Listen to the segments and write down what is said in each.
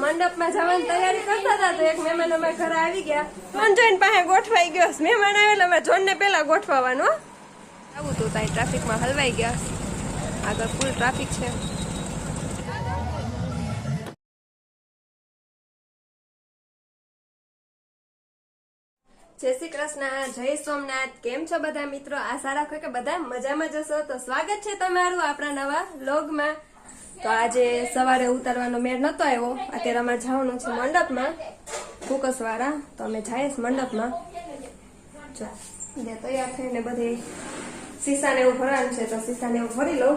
મંડપમાં જવાની તૈયારી કરતા હતા તો એક મહેમાન અમારા ઘરે આવી ગયા. જોન જોઈને પાસે ગોઠવાઈ ગયો. મહેમાન આવેલા અમે જોનને પેલા ગોઠવવાનું. આવું તો ત્યાં ટ્રાફિકમાં હલવાઈ ગયા. આગળ ફૂલ ટ્રાફિક છે. જય શ્રી કૃષ્ણ, જય સોમનાથ. કેમ છો બધા મિત્રો? આશા રાખો કે બધા મજામાં જશો. તો સ્વાગત છે તમારું આપણા નવા વ્લોગમાં. તો આજે સવારે ઉતારવાનો મેળ નતો આવ્યો. અત્યારે અમારે જવાનું છે મંડપમાં ફોકસવાળા. તો અમે જઈએ મંડપમાં. જો તૈયાર થઈને બધી સીસાને એવું ભરવાનું છે તો સીસાને એવું ભરી લઉં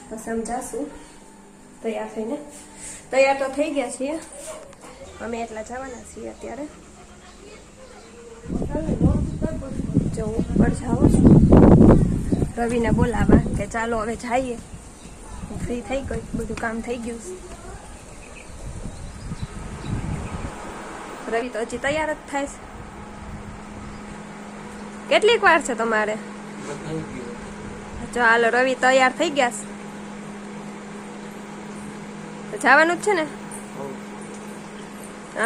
પછી અમે જાશું તૈયાર થઈને. તૈયાર તો થઈ ગયા છીએ અમે, એટલા જવાના છીએ અત્યારે. જો ઉપર જાઉં છું રવિને બોલાવા કે ચાલો હવે જઈએ. ફ્રી થઈ ગઈ, બધું કામ થઈ ગયું. રવિ તો હજી તૈયાર જ થાય છે. કેટલીક વાર છે તમારે? જો હાલો રવિ તૈયાર થઈ ગયા છે તો જવાનું જ છે ને.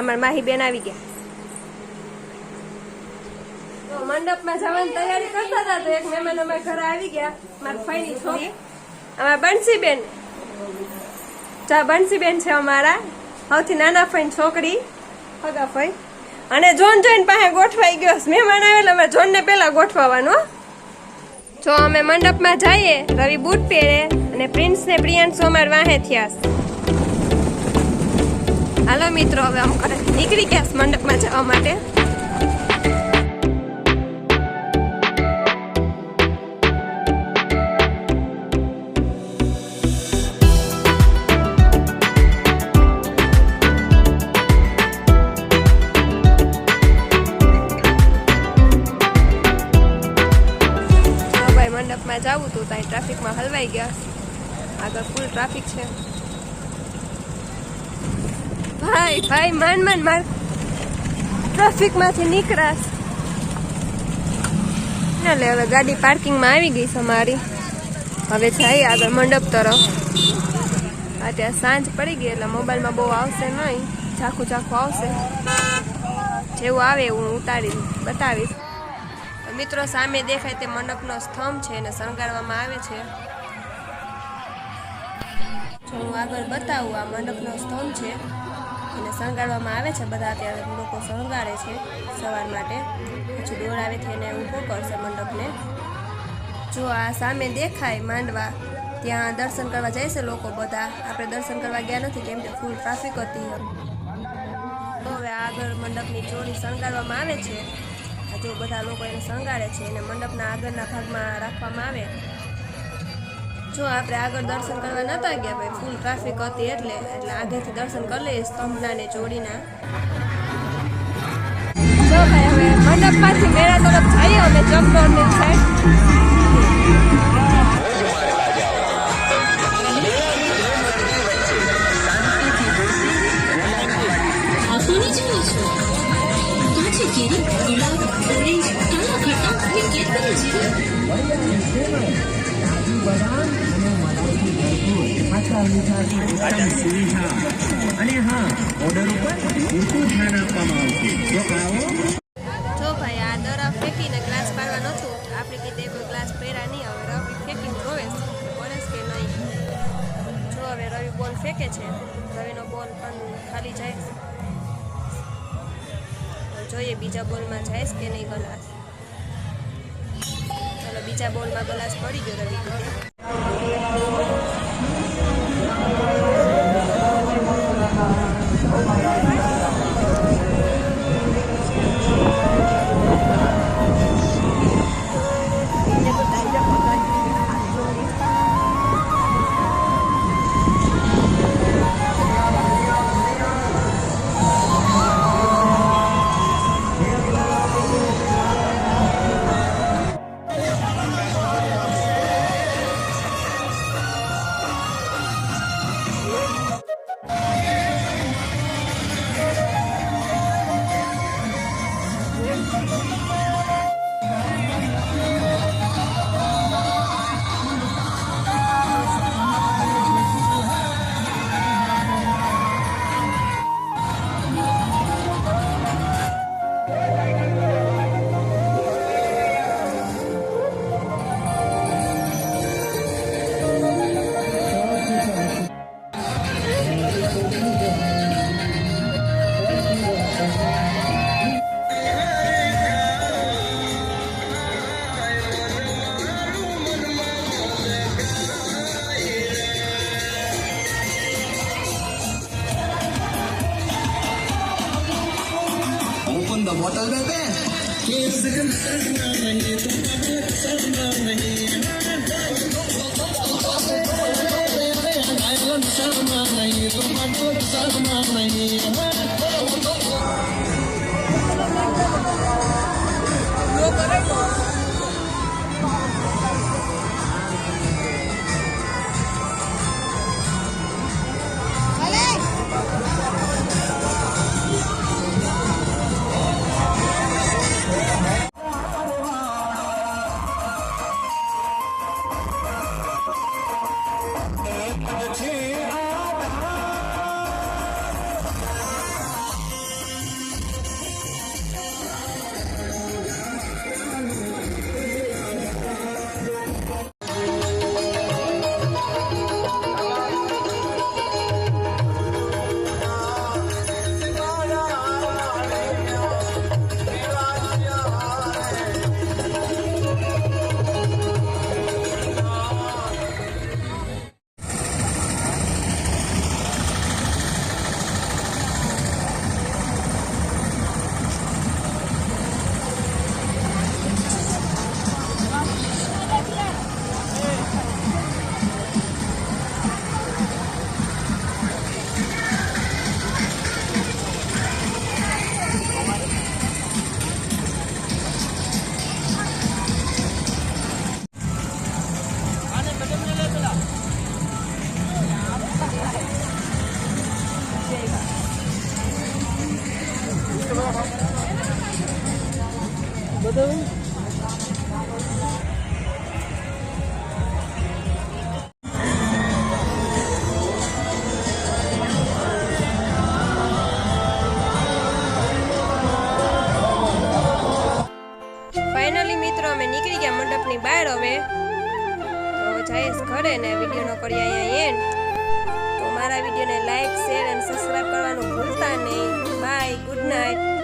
અમાર માહી બેન આવી ગયા. મંડપમાં જવાની તૈયારી કરતા હતા તો એક મહેમાન અમારા ઘરે આવી ગયા. મારા ફઈની છોકરી અમારા બંસીબેન. બંસીબેન છે અમારા સૌથી નાના ફઈ છોકરી, હગા ફઈ. અને જોન જોઈને પાસે ગોઠવાઈ ગયો. મહેમાન આવેલા અમે જોનને પેલા ગોઠવવાનું. જો અમે મંડપમાં જઈએ, રવિ બૂટ પહેરે અને પ્રિન્સ ને પ્રિયાંશુ અમાર વાહે થયા. હાલો મિત્રો, હવે અમે નીકળી ગયા મંડપમાં જવા માટે. જાવું તો ત્યાં ટ્રાફિકમાં હલવાઈ ગયા. આગળ ફૂલ ટ્રાફિક છે. ભાઈ માન માર ટ્રાફિકમાંથી નીકળાશ. એટલે હવે ગાડી પાર્કિંગમાં આવી ગઈ છે અમારી. હવે જઈએ આગળ મંડપ તરફ. અત્યારે સાંજ પડી ગઈ એટલે મોબાઈલમાં બહુ આવશે નહીં, ઝાખું આવશે. જેવું આવે એવું હું ઉતારી બતાવીશ. મિત્રો સામે દેખાય તે મંડપનો સ્તંભ છે અને શણગારવામાં આવે છે. જો હું આગળ બતાવું, આ મંડપનો સ્તંભ છે અને શણગારવામાં આવે છે. બધા અત્યારે લોકો શણગારે છે સવાર માટે. પછી દોડાવેથી એને ઊભો કરશે મંડપને. જો આ સામે દેખાય માંડવા, ત્યાં દર્શન કરવા જાય છે લોકો બધા. આપણે દર્શન કરવા ગયા નથી કેમ કે ફૂલ ટ્રાફિક હતી. તો હવે આગળ મંડપની ચોરી શણગારવામાં આવે છે. જો બધા લોકો એને શણગારે છે અને મંડપના આગળના ભાગમાં રાખવામાં આવે. જો આપણે આગળ દર્શન કરવા નતા ગયા ભાઈ, ફૂલ ટ્રાફિક હતી એટલે આગળથી દર્શન કરી લઈએ સ્તંભના ને ચોરીના. જો ભાઈ હવે મંડપમાંથી મેળા તરફ જઈએ અમે જગદોરની સાઈડ. અને હા, ઓર્ડર ઉપર પૂરતું ધ્યાન આપવામાં આવશે. જો ભાઈ આ દરા ફેંકીને ગ્લાસ પાડવાનો છું. આપણે કીધે કોઈ ગ્લાસ પહેરા નહીં. હવે રવિ ફેંકીને જોવે પડે કે નહીં. જો હવે રવિ બોલ ફેંકે છે. રવિનો બોલ પણ ખાલી જાય. જોઈએ બીજા બોલમાં જાય કે નહીં ગ્લાસ. ચાલો બીજા બોલમાં ગ્લાસ પડી ગયો રવિ કીધે. तो बोतल दे दे ફાઇનલી મિત્રો અમે નીકળી ગયા મંડપની બહાર. હવે તો જઈશ ઘરે ને વિડીયોનો કરીએ અહીંયા એન્ડ. તો મારા વિડીયોને લાઈક શેર અને સબસ્ક્રાઈબ કરવાનું ભૂલતા નહીં. Bye, good night.